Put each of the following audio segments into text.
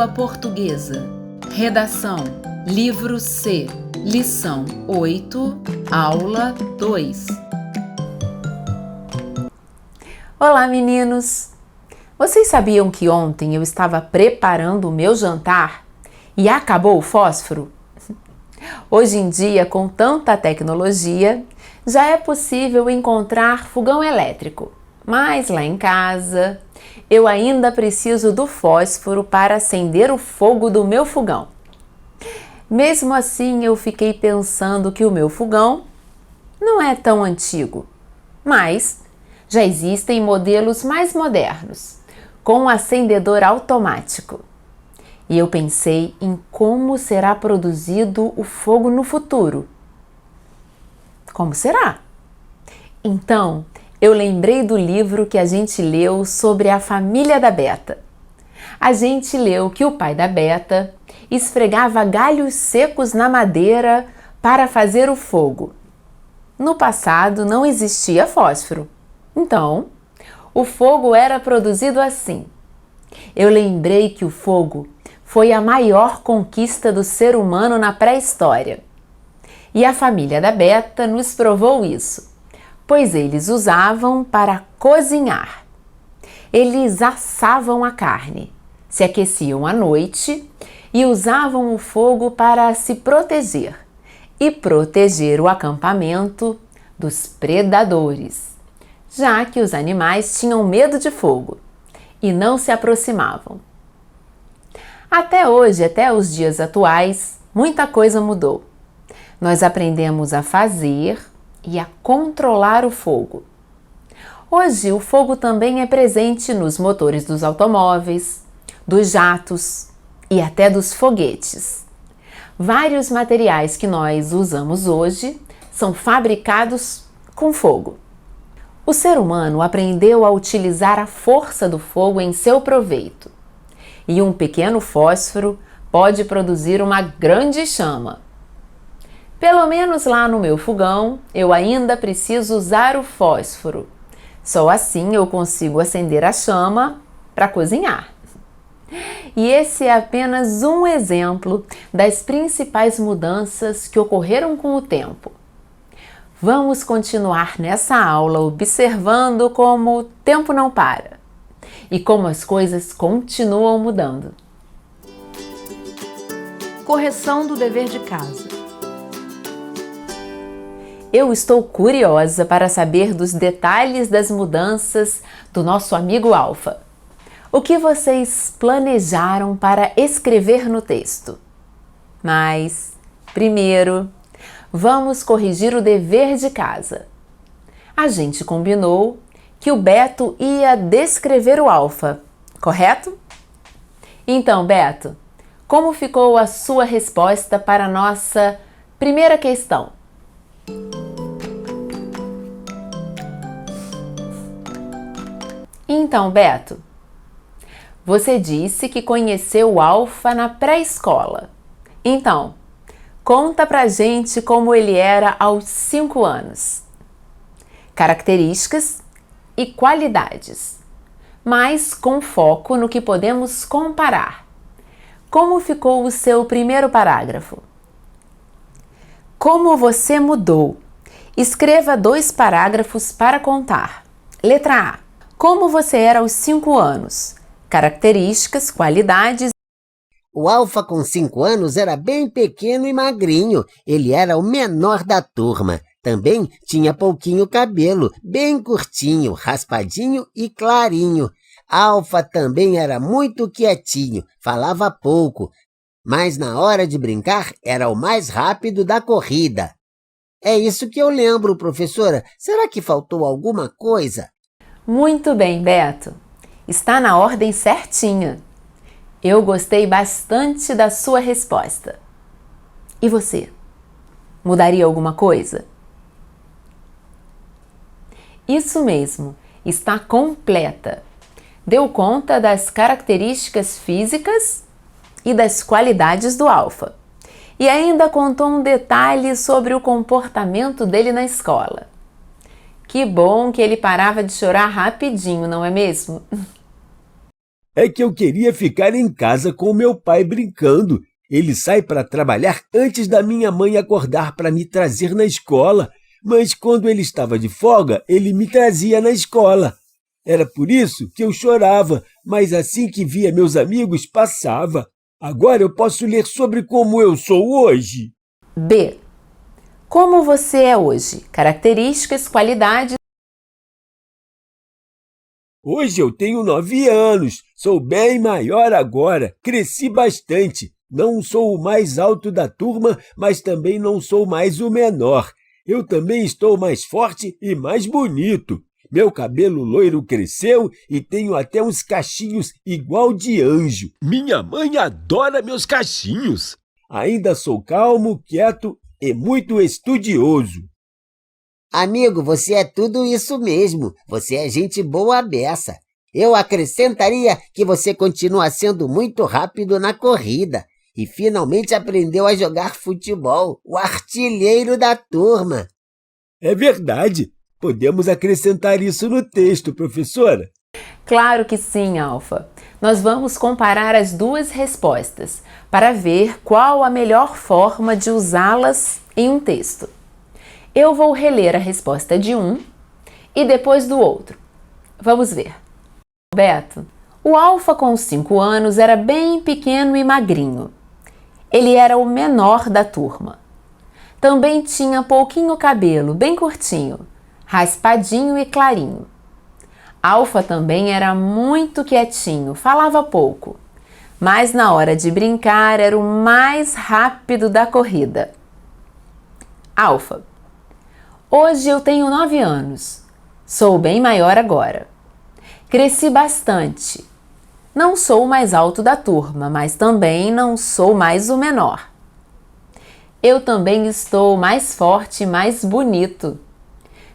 Língua Portuguesa. Redação: Livro C, Lição 8, Aula 2. Olá, meninos! Vocês sabiam que ontem eu estava preparando o meu jantar e acabou o fósforo? Hoje em dia, com tanta tecnologia, já é possível encontrar fogão elétrico, mas lá em casa eu ainda preciso do fósforo para acender o fogo do meu fogão. Mesmo assim, eu fiquei pensando que o meu fogão não é tão antigo, mas já existem modelos mais modernos, com acendedor automático. E eu pensei em como será produzido o fogo no futuro. Como será? Então, eu lembrei do livro que a gente leu sobre a família da Beta. A gente leu que o pai da Beta esfregava galhos secos na madeira para fazer o fogo. No passado não existia fósforo, então o fogo era produzido assim. Eu lembrei que o fogo foi a maior conquista do ser humano na pré-história. E a família da Beta nos provou isso, pois eles usavam para cozinhar. Eles assavam a carne, se aqueciam à noite e usavam o fogo para se proteger e proteger o acampamento dos predadores, já que os animais tinham medo de fogo e não se aproximavam. Até hoje, até os dias atuais, muita coisa mudou. Nós aprendemos a fazer e a controlar o fogo. Hoje, o fogo também é presente nos motores dos automóveis, dos jatos e até dos foguetes. Vários materiais que nós usamos hoje são fabricados com fogo. O ser humano aprendeu a utilizar a força do fogo em seu proveito. E um pequeno fósforo pode produzir uma grande chama. Pelo menos lá no meu fogão, eu ainda preciso usar o fósforo. Só assim eu consigo acender a chama para cozinhar. E esse é apenas um exemplo das principais mudanças que ocorreram com o tempo. Vamos continuar nessa aula observando como o tempo não para e como as coisas continuam mudando. Correção do dever de casa. Eu estou curiosa para saber dos detalhes das mudanças do nosso amigo Alfa. O que vocês planejaram para escrever no texto? Mas, primeiro, vamos corrigir o dever de casa. A gente combinou que o Beto ia descrever o Alfa, correto? Então, Beto, como ficou a sua resposta para a nossa primeira questão? Então, Beto, você disse que conheceu o Alfa na pré-escola. Então, conta pra gente como ele era aos 5 anos. Características e qualidades, mas com foco no que podemos comparar. Como ficou o seu primeiro parágrafo? Como você mudou? Escreva 2 parágrafos para contar. Letra A. Como você era aos 5 anos? Características, qualidades. O Alfa com 5 anos era bem pequeno e magrinho. Ele era o menor da turma. Também tinha pouquinho cabelo, bem curtinho, raspadinho e clarinho. Alfa também era muito quietinho, falava pouco, mas na hora de brincar era o mais rápido da corrida. É isso que eu lembro, professora. Será que faltou alguma coisa? Muito bem, Beto. Está na ordem certinha. Eu gostei bastante da sua resposta. E você? Mudaria alguma coisa? Isso mesmo, está completa. Deu conta das características físicas e das qualidades do Alfa. E ainda contou um detalhe sobre o comportamento dele na escola. Que bom que ele parava de chorar rapidinho, não é mesmo? É que eu queria ficar em casa com meu pai brincando. Ele sai para trabalhar antes da minha mãe acordar para me trazer na escola. Mas quando ele estava de folga, ele me trazia na escola. Era por isso que eu chorava, mas assim que via meus amigos, passava. Agora eu posso ler sobre como eu sou hoje. B. Como você é hoje? Características, qualidades. Hoje eu tenho 9 anos, sou bem maior agora, cresci bastante. Não sou o mais alto da turma, mas também não sou mais o menor. Eu também estou mais forte e mais bonito. Meu cabelo loiro cresceu e tenho até uns cachinhos igual de anjo. Minha mãe adora meus cachinhos. Ainda sou calmo, quieto e muito estudioso. Amigo, você é tudo isso mesmo. Você é gente boa à beça. Eu acrescentaria que você continua sendo muito rápido na corrida e finalmente aprendeu a jogar futebol, o artilheiro da turma. É verdade. Podemos acrescentar isso no texto, professora? Claro que sim, Alfa. Nós vamos comparar as duas respostas para ver qual a melhor forma de usá-las em um texto. Eu vou reler a resposta de um e depois do outro. Vamos ver. Beto, o Alfa com 5 anos era bem pequeno e magrinho. Ele era o menor da turma. Também tinha pouquinho cabelo, bem curtinho, raspadinho e clarinho. Alfa também era muito quietinho, falava pouco, mas na hora de brincar era o mais rápido da corrida. Alfa, hoje eu tenho 9 anos, sou bem maior agora. Cresci bastante. Não sou o mais alto da turma, mas também não sou mais o menor. Eu também estou mais forte e mais bonito.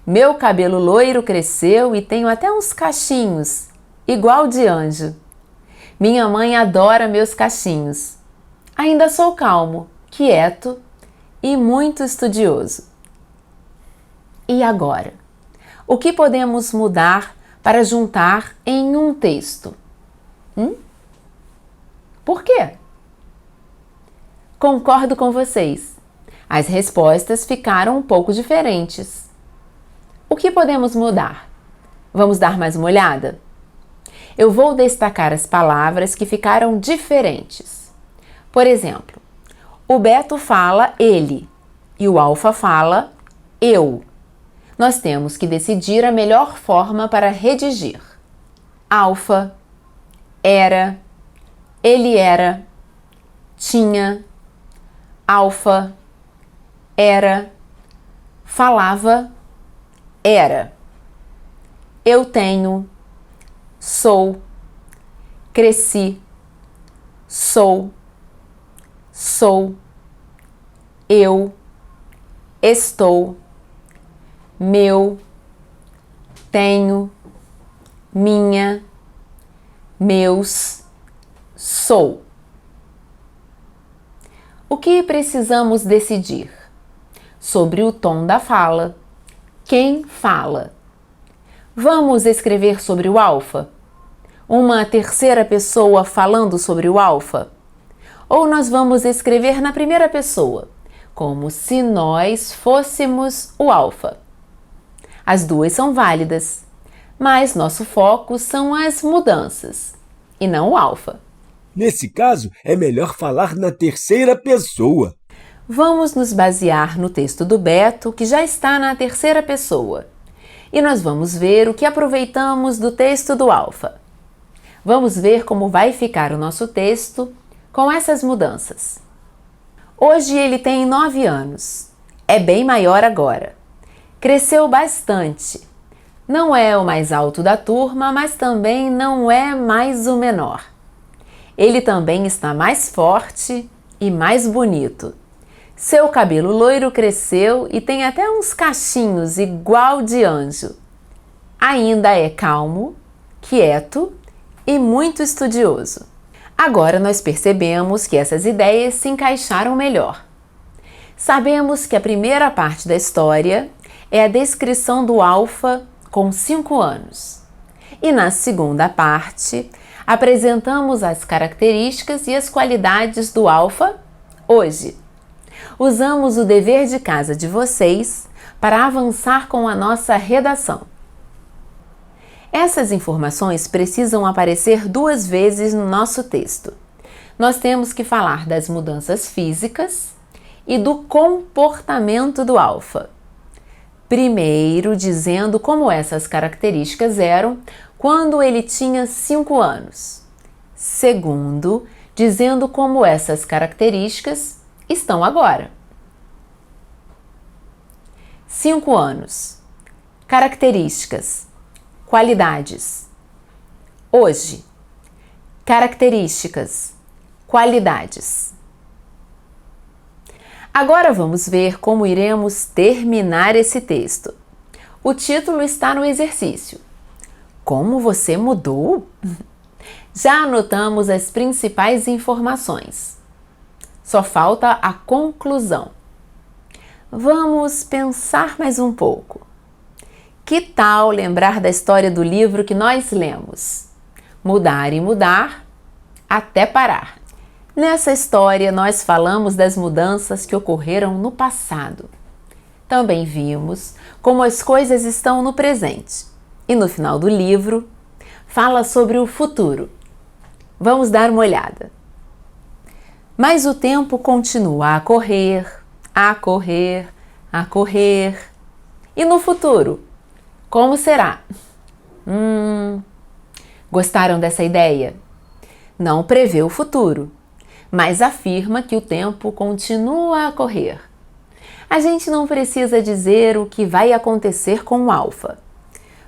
Meu cabelo loiro cresceu e tenho até uns cachinhos, igual de anjo. Minha mãe adora meus cachinhos. Ainda sou calmo, quieto e muito estudioso. E agora? O que podemos mudar para juntar em um texto? Por quê? Concordo com vocês. As respostas ficaram um pouco diferentes. O que podemos mudar? Vamos dar mais uma olhada? Eu vou destacar as palavras que ficaram diferentes. Por exemplo, o Beto fala ele e o Alfa fala eu. Nós temos que decidir a melhor forma para redigir. Alfa, era, ele era, tinha, Alfa, era, falava, era. Eu tenho, sou, cresci, sou, eu, estou, meu, tenho, minha, meus, sou. O que precisamos decidir? Sobre o tom da fala. Quem fala? Vamos escrever sobre o Alfa? Uma terceira pessoa falando sobre o Alfa? Ou nós vamos escrever na primeira pessoa, como se nós fôssemos o Alfa? As duas são válidas, mas nosso foco são as mudanças e não o Alfa. Nesse caso, é melhor falar na terceira pessoa. Vamos nos basear no texto do Beto, que já está na terceira pessoa. E nós vamos ver o que aproveitamos do texto do Alfa. Vamos ver como vai ficar o nosso texto com essas mudanças. Hoje ele tem 9 anos. É bem maior agora. Cresceu bastante. Não é o mais alto da turma, mas também não é mais o menor. Ele também está mais forte e mais bonito. Seu cabelo loiro cresceu e tem até uns cachinhos igual de anjo. Ainda é calmo, quieto e muito estudioso. Agora nós percebemos que essas ideias se encaixaram melhor. Sabemos que a primeira parte da história é a descrição do Alfa com 5 anos. E na segunda parte, Apresentamos as características e as qualidades do alfa hoje. Usamos o dever de casa de vocês para avançar com a nossa redação. Essas informações precisam aparecer 2 vezes no nosso texto. Nós temos que falar das mudanças físicas e do comportamento do alfa. Primeiro, dizendo como essas características eram quando ele tinha 5 anos. Segundo, dizendo como essas características estão agora. 5 anos. Características. Qualidades. Hoje. Características. Qualidades. Agora vamos ver como iremos terminar esse texto. O título está no exercício. Como você mudou? Já anotamos as principais informações. Só falta a conclusão. Vamos pensar mais um pouco. Que tal lembrar da história do livro que nós lemos? Mudar e mudar até parar. Nessa história, nós falamos das mudanças que ocorreram no passado. Também vimos como as coisas estão no presente. E no final do livro, fala sobre o futuro. Vamos dar uma olhada. Mas o tempo continua a correr, a correr, a correr. E no futuro, como será? Gostaram dessa ideia? Não prevê o futuro, mas afirma que o tempo continua a correr. A gente não precisa dizer o que vai acontecer com o alfa.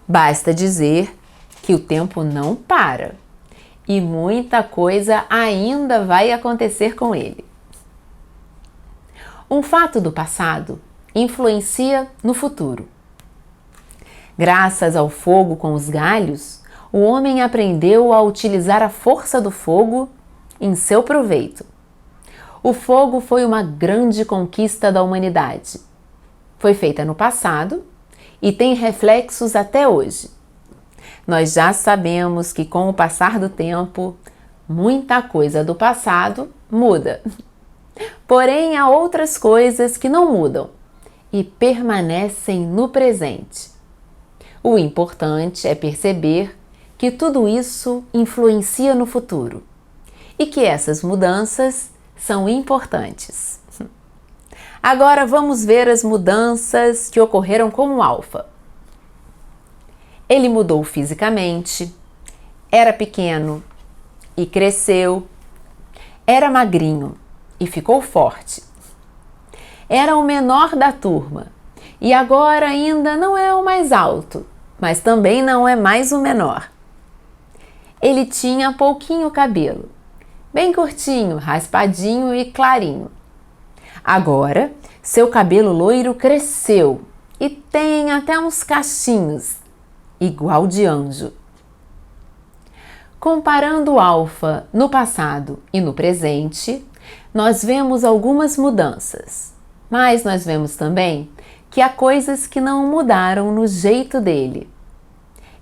Basta dizer que o tempo não para e muita coisa ainda vai acontecer com ele. Um fato do passado influencia no futuro. Graças ao fogo com os galhos, o homem aprendeu a utilizar a força do fogo em seu proveito. O fogo foi uma grande conquista da humanidade. Foi feita no passado e tem reflexos até hoje. Nós já sabemos que com o passar do tempo, muita coisa do passado muda. Porém, há outras coisas que não mudam e permanecem no presente. O importante é perceber que tudo isso influencia no futuro e que essas mudanças são importantes. Agora vamos ver as mudanças que ocorreram com o alfa. Ele mudou fisicamente, era pequeno e cresceu, era magrinho e ficou forte. Era o menor da turma e agora ainda não é o mais alto, mas também não é mais o menor. Ele tinha pouquinho cabelo, bem curtinho, raspadinho e clarinho. Agora, seu cabelo loiro cresceu e tem até uns cachinhos, igual de anjo. Comparando o alfa no passado e no presente, nós vemos algumas mudanças, mas nós vemos também que há coisas que não mudaram no jeito dele.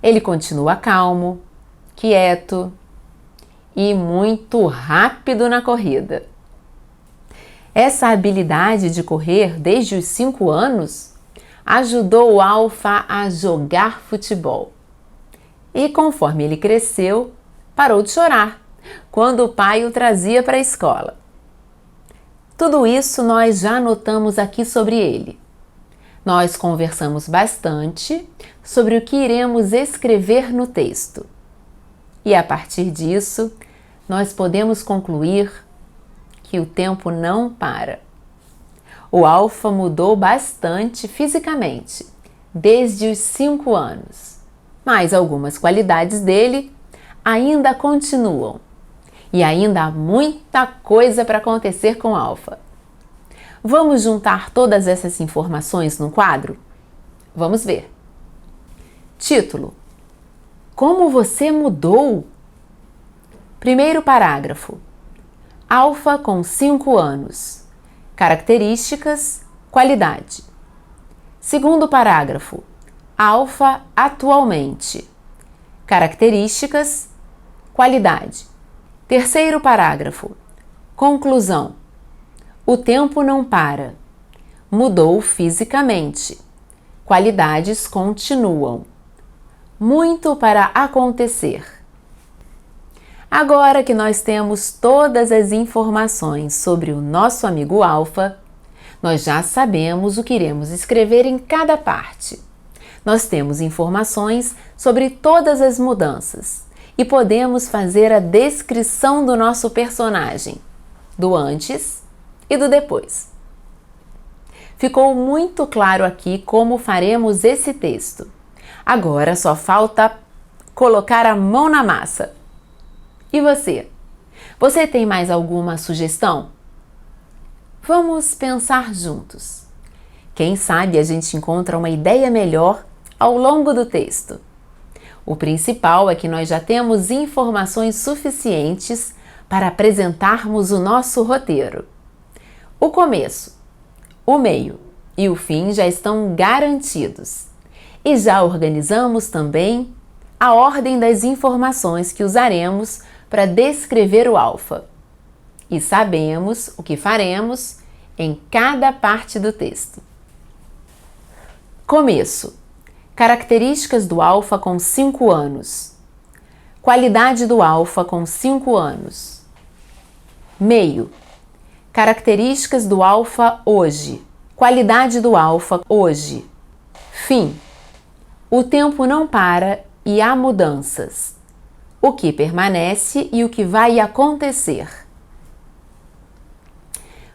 Ele continua calmo, quieto e muito rápido na corrida. Essa habilidade de correr desde os 5 anos ajudou o alfa a jogar futebol. E conforme ele cresceu, parou de chorar quando o pai o trazia para a escola. Tudo isso nós já anotamos aqui sobre ele. Nós conversamos bastante sobre o que iremos escrever no texto. E a partir disso, nós podemos concluir que o tempo não para. O alfa mudou bastante fisicamente, desde os 5 anos, mas algumas qualidades dele ainda continuam. E ainda há muita coisa para acontecer com o alfa. Vamos juntar todas essas informações num quadro? Vamos ver. Título: Como você mudou? Primeiro parágrafo. Alfa com 5 anos. Características, qualidade. Segundo parágrafo. Alfa atualmente. Características, Qualidade. Terceiro parágrafo. Conclusão. O tempo não para. Mudou fisicamente. Qualidades continuam. Muito para acontecer. Agora que nós temos todas as informações sobre o nosso amigo alfa, nós já sabemos o que iremos escrever em cada parte. Nós temos informações sobre todas as mudanças e podemos fazer a descrição do nosso personagem, do antes e do depois. Ficou muito claro aqui como faremos esse texto. Agora só falta colocar a mão na massa. E você? Você tem mais alguma sugestão? Vamos pensar juntos. Quem sabe a gente encontra uma ideia melhor ao longo do texto. O principal é que nós já temos informações suficientes para apresentarmos o nosso roteiro. O começo, o meio e o fim já estão garantidos. E já organizamos também a ordem das informações que usaremos para descrever o alfa. E sabemos o que faremos em cada parte do texto. Começo. Características do alfa com 5 anos. Qualidade do alfa com 5 anos. Meio. Características do alfa hoje. Qualidade do alfa hoje. Fim. O tempo não para e há mudanças. O que permanece e o que vai acontecer.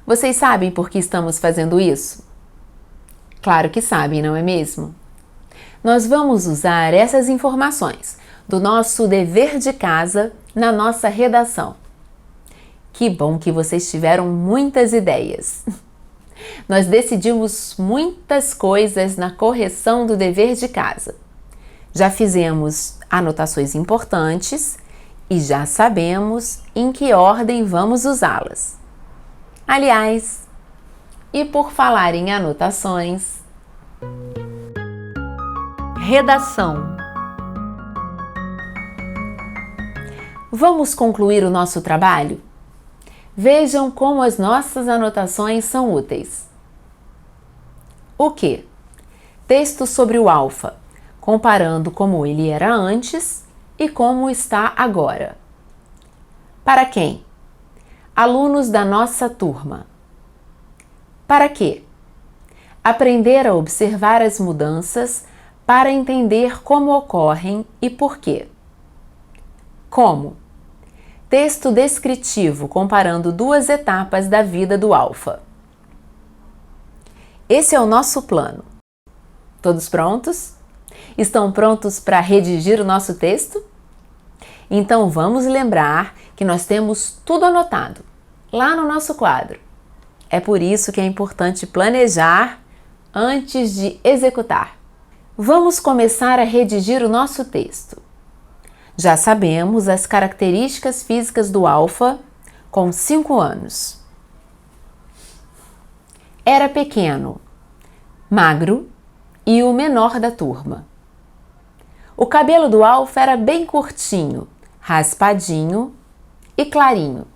Vocês sabem por que estamos fazendo isso? Claro que sabem, não é mesmo? Nós vamos usar essas informações do nosso dever de casa na nossa redação. Que bom que vocês tiveram muitas ideias. Nós decidimos muitas coisas na correção do dever de casa. Já fizemos anotações importantes e já sabemos em que ordem vamos usá-las. Aliás, e por falar em anotações, Redação. vamos concluir o nosso trabalho? Vejam como as nossas anotações são úteis. O que? Texto sobre o alfa, comparando como ele era antes e como está agora. Para quem? Alunos da nossa turma. Para quê? Aprender a observar as mudanças para entender como ocorrem e por quê. Como? Texto descritivo comparando 2 etapas da vida do alfa. Esse é o nosso plano. Todos prontos? Estão prontos para redigir o nosso texto? Então vamos lembrar que nós temos tudo anotado lá no nosso quadro. É por isso que é importante planejar antes de executar. Vamos começar a redigir o nosso texto. Já sabemos as características físicas do alfa com 5 anos. Era pequeno, magro e o menor da turma. O cabelo do alfa era bem curtinho, raspadinho e clarinho.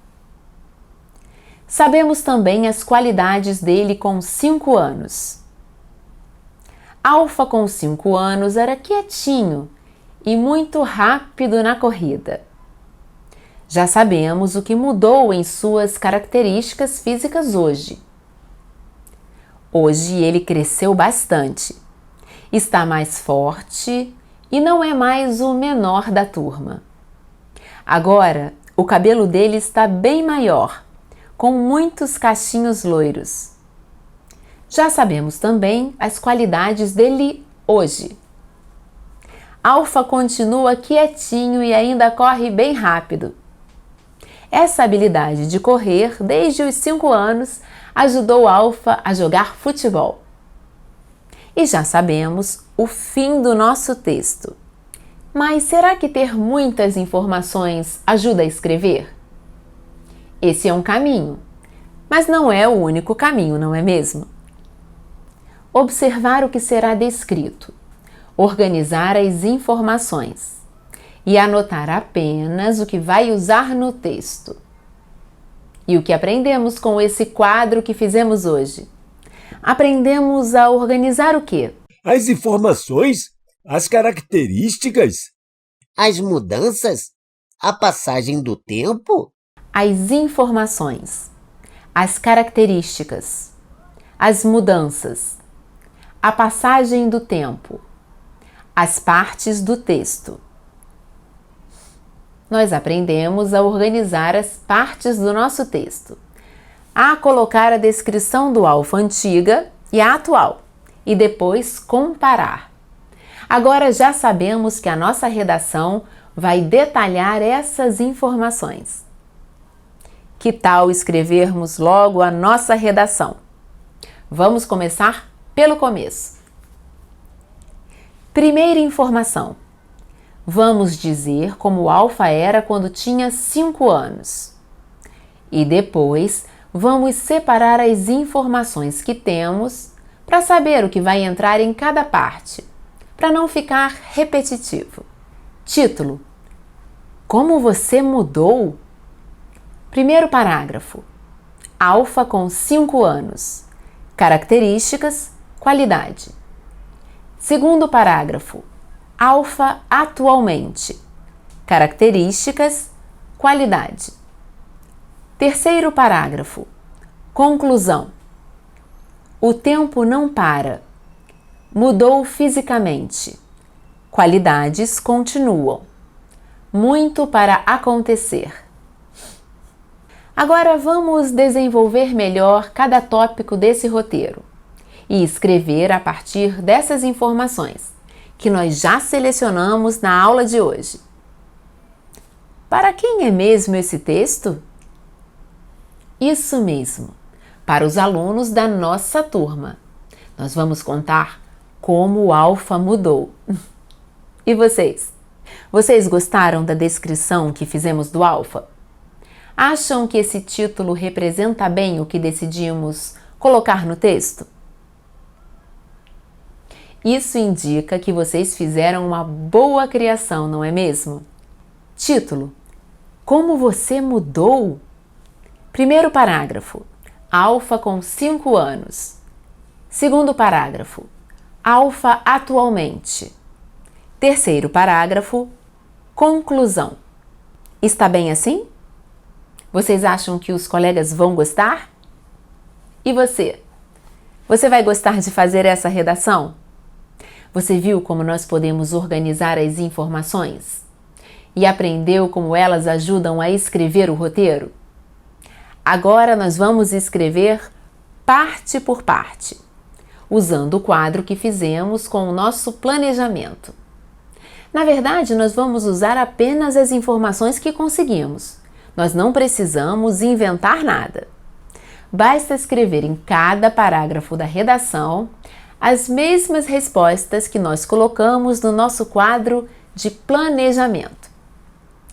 Sabemos também as qualidades dele com 5 anos. Alfa com 5 anos era quietinho e muito rápido na corrida. Já sabemos o que mudou em suas características físicas hoje. Hoje ele cresceu bastante, está mais forte e não é mais o menor da turma. Agora, o cabelo dele está bem maior, com muitos cachinhos loiros. Já sabemos também as qualidades dele hoje. Alfa continua quietinho e ainda corre bem rápido. Essa habilidade de correr desde os 5 anos ajudou Alfa a jogar futebol. E já sabemos o fim do nosso texto. Mas será que ter muitas informações ajuda a escrever? Esse é um caminho, mas não é o único caminho, não é mesmo? Observar o que será descrito, organizar as informações, e anotar apenas o que vai usar no texto. E o que aprendemos com esse quadro que fizemos hoje? Aprendemos a organizar o quê? As informações, as características, As mudanças? A passagem do tempo? As informações, as características, as mudanças, a passagem do tempo, as partes do texto. Nós aprendemos a organizar as partes do nosso texto, a colocar a descrição do alfa antiga e a atual, e depois comparar. Agora já sabemos que a nossa redação vai detalhar essas informações. Que tal escrevermos logo a nossa redação? Vamos começar pelo começo. Primeira informação. Vamos dizer como o alfa era quando tinha 5 anos. E depois vamos separar as informações que temos para saber o que vai entrar em cada parte, para não ficar repetitivo. Título: Como você mudou? Primeiro parágrafo. Alfa com 5 anos. Características, qualidade. Segundo parágrafo. Alfa atualmente. Características, qualidade. Terceiro parágrafo. Conclusão. O tempo não para. Mudou fisicamente. Qualidades continuam. Muito para acontecer. Agora vamos desenvolver melhor cada tópico desse roteiro e escrever a partir dessas informações que nós já selecionamos na aula de hoje. Para quem é mesmo esse texto? Isso mesmo, para os alunos da nossa turma. Nós vamos contar como o alfa mudou. E vocês? Vocês gostaram da descrição que fizemos do alfa? Acham que esse título representa bem o que decidimos colocar no texto? Isso indica que vocês fizeram uma boa criação, não é mesmo? Título: Como você mudou? Primeiro parágrafo. Alfa com 5 anos. Segundo parágrafo. Alfa atualmente. Terceiro parágrafo. Conclusão. Está bem assim? Vocês acham que os colegas vão gostar? E você? Você vai gostar de fazer essa redação? Você viu como nós podemos organizar as informações? E aprendeu como elas ajudam a escrever o roteiro? Agora nós vamos escrever parte por parte, usando o quadro que fizemos com o nosso planejamento. Na verdade, nós vamos usar apenas as informações que conseguimos. Nós não precisamos inventar nada. Basta escrever em cada parágrafo da redação as mesmas respostas que nós colocamos no nosso quadro de planejamento.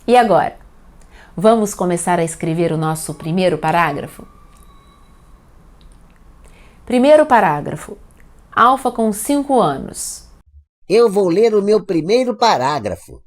E agora? Vamos começar a escrever o nosso primeiro parágrafo? Primeiro parágrafo. Alfa com 5 anos. Eu vou ler o meu primeiro parágrafo.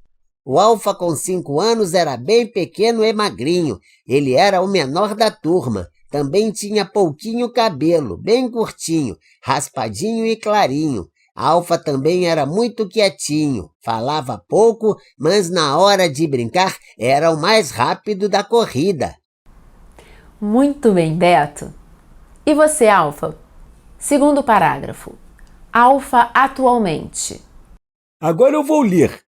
O Alfa com 5 anos era bem pequeno e magrinho. Ele era o menor da turma. Também tinha pouquinho cabelo, bem curtinho, raspadinho e clarinho. Alfa também era muito quietinho. Falava pouco, mas na hora de brincar era o mais rápido da corrida. Muito bem, Beto. E você, Alfa? Segundo parágrafo. Alfa atualmente. Agora eu vou ler.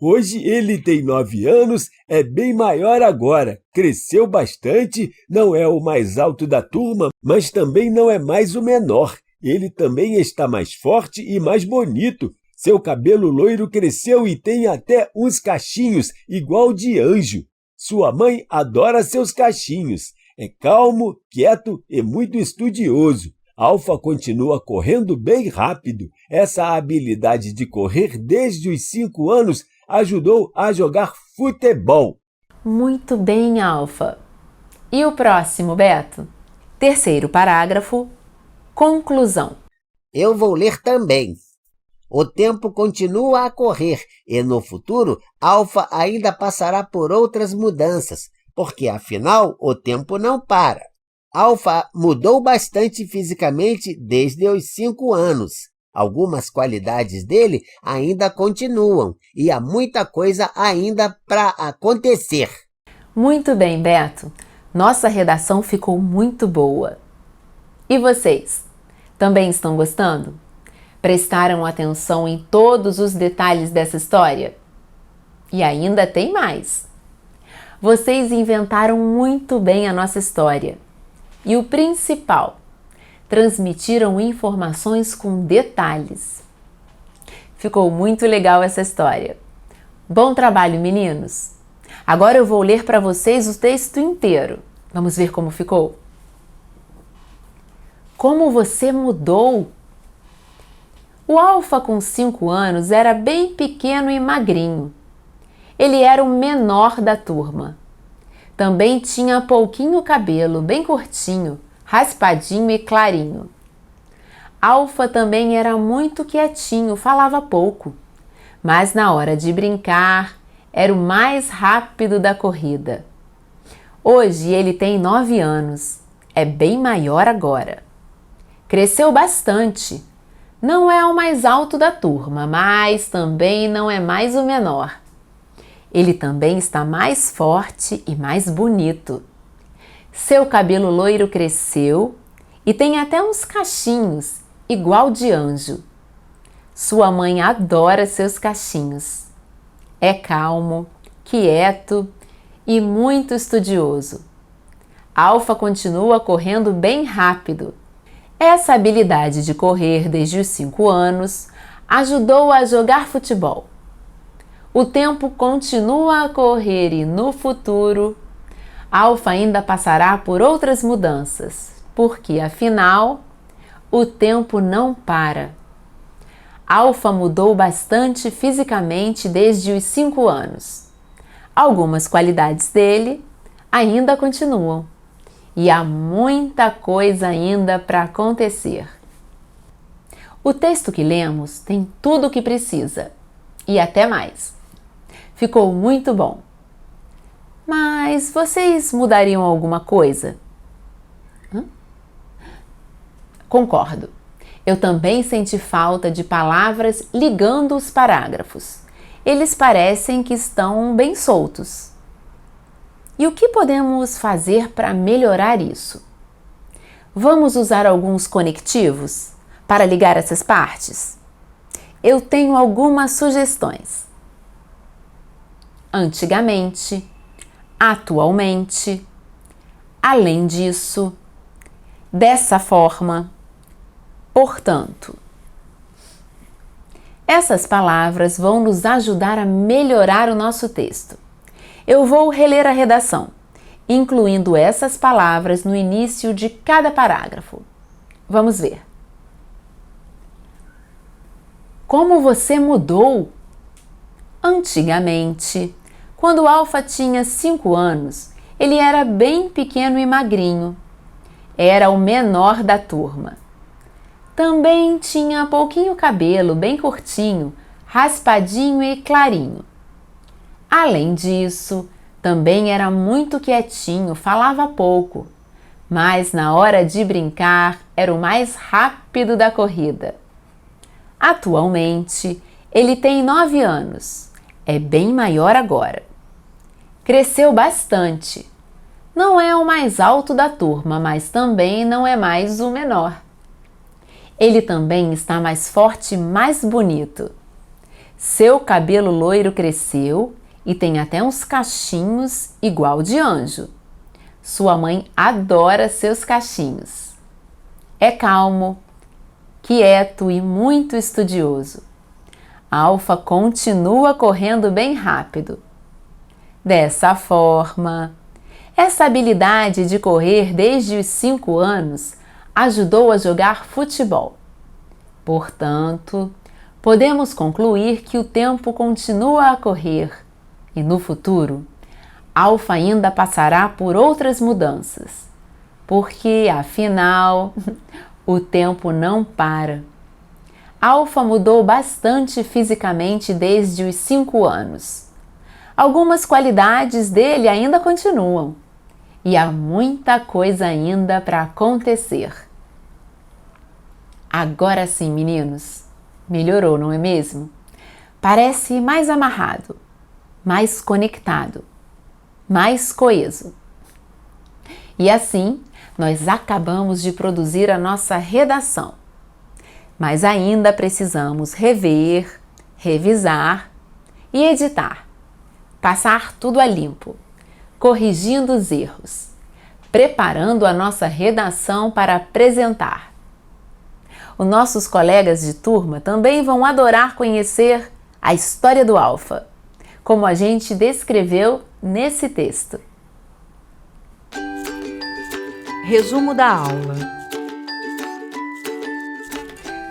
Hoje ele tem 9 anos, é bem maior agora, cresceu bastante, não é o mais alto da turma, mas também não é mais o menor. Ele também está mais forte e mais bonito. Seu cabelo loiro cresceu e tem até uns cachinhos, igual de anjo. Sua mãe adora seus cachinhos. É calmo, quieto e muito estudioso. Alfa continua correndo bem rápido. Essa habilidade de correr desde os 5 anos ajudou a jogar futebol. Muito bem, Alfa. E o próximo, Beto? Terceiro parágrafo. Conclusão. Eu vou ler também. O tempo continua a correr e no futuro Alfa ainda passará por outras mudanças, porque afinal o tempo não para. Alfa mudou bastante fisicamente desde os 5 anos. Algumas qualidades dele ainda continuam e há muita coisa ainda para acontecer. Muito bem, Beto. Nossa redação ficou muito boa. E vocês? Também estão gostando? Prestaram atenção em todos os detalhes dessa história? E ainda tem mais. Vocês inventaram muito bem a nossa história. E o principal, transmitiram informações com detalhes. Ficou muito legal essa história. Bom trabalho, meninos! Agora eu vou ler para vocês o texto inteiro. Vamos ver como ficou? Como você mudou! O Alfa, com 5 anos, era bem pequeno e magrinho. Ele era o menor da turma. Também tinha pouquinho cabelo, bem curtinho, raspadinho e clarinho. Alfa também era muito quietinho, falava pouco, mas na hora de brincar, era o mais rápido da corrida. Hoje ele tem 9 anos, é bem maior agora. Cresceu bastante. Não é o mais alto da turma, mas também não é mais o menor. Ele também está mais forte e mais bonito. Seu cabelo loiro cresceu e tem até uns cachinhos, igual de anjo. Sua mãe adora seus cachinhos. É calmo, quieto e muito estudioso. Alfa continua correndo bem rápido. Essa habilidade de correr desde os 5 anos ajudou a jogar futebol. O tempo continua a correr e no futuro, Alfa ainda passará por outras mudanças, porque afinal, o tempo não para. Alfa mudou bastante fisicamente desde os 5 anos. Algumas qualidades dele ainda continuam e há muita coisa ainda para acontecer. O texto que lemos tem tudo o que precisa e até mais. Ficou muito bom. Mas vocês mudariam alguma coisa? Concordo. Eu também senti falta de palavras ligando os parágrafos. Eles parecem que estão bem soltos. E o que podemos fazer para melhorar isso? Vamos usar alguns conectivos para ligar essas partes? Eu tenho algumas sugestões. Antigamente, atualmente, além disso, dessa forma, portanto. Essas palavras vão nos ajudar a melhorar o nosso texto. Eu vou reler a redação, incluindo essas palavras no início de cada parágrafo. Vamos ver. Como você mudou? Antigamente, quando Alfa tinha 5 anos, ele era bem pequeno e magrinho. Era o menor da turma. Também tinha pouquinho cabelo, bem curtinho, raspadinho e clarinho. Além disso, também era muito quietinho, falava pouco, mas na hora de brincar era o mais rápido da corrida. Atualmente, ele tem 9 anos, é bem maior agora. Cresceu bastante. Não é o mais alto da turma, mas também não é mais o menor. Ele também está mais forte e mais bonito. Seu cabelo loiro cresceu e tem até uns cachinhos igual de anjo. Sua mãe adora seus cachinhos. É calmo, quieto e muito estudioso. Alfa continua correndo bem rápido. Dessa forma, essa habilidade de correr desde os 5 anos ajudou a jogar futebol. Portanto, podemos concluir que o tempo continua a correr e no futuro, Alfa ainda passará por outras mudanças, porque afinal, o tempo não para. Alfa mudou bastante fisicamente desde os 5 anos. Algumas qualidades dele ainda continuam. E há muita coisa ainda para acontecer. Agora sim, meninos, melhorou, não é mesmo? Parece mais amarrado, mais conectado, mais coeso. E assim, nós acabamos de produzir a nossa redação. Mas ainda precisamos rever, revisar e editar. Passar tudo a limpo, corrigindo os erros, preparando a nossa redação para apresentar. Os nossos colegas de turma também vão adorar conhecer a história do Alfa, como a gente descreveu nesse texto. Resumo da aula.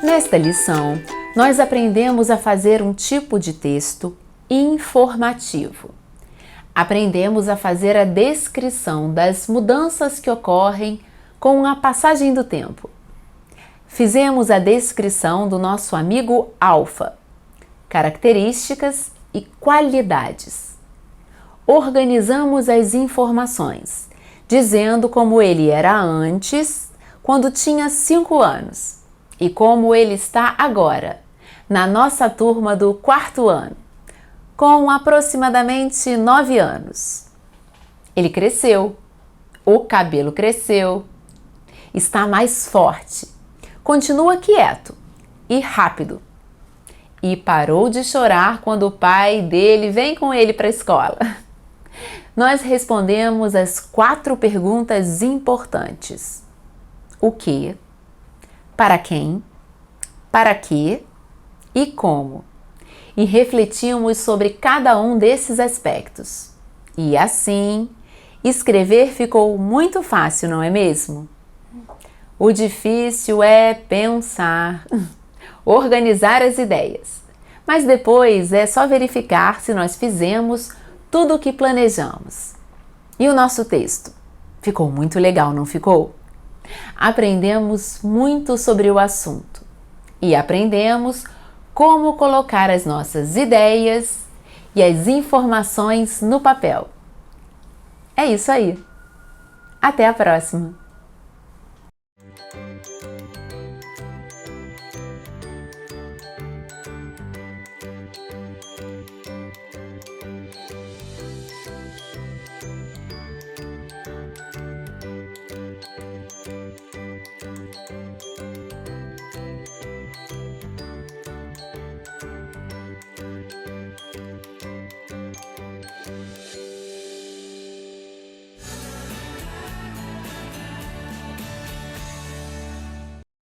Nesta lição, nós aprendemos a fazer um tipo de texto informativo. Aprendemos a fazer a descrição das mudanças que ocorrem com a passagem do tempo. Fizemos a descrição do nosso amigo Alfa, características e qualidades. Organizamos as informações, dizendo como ele era antes, quando tinha 5 anos. E como ele está agora, na nossa turma do 4º ano, com aproximadamente 9 anos. Ele cresceu, o cabelo cresceu, está mais forte, continua quieto e rápido. E parou de chorar quando o pai dele vem com ele para a escola. Nós respondemos as 4 perguntas importantes. O que? Para quem, para quê e como. E refletimos sobre cada um desses aspectos. E assim, escrever ficou muito fácil, não é mesmo? O difícil é pensar, organizar as ideias. Mas depois é só verificar se nós fizemos tudo o que planejamos. E o nosso texto? Ficou muito legal, não ficou? Aprendemos muito sobre o assunto e aprendemos como colocar as nossas ideias e as informações no papel. É isso aí. Até a próxima!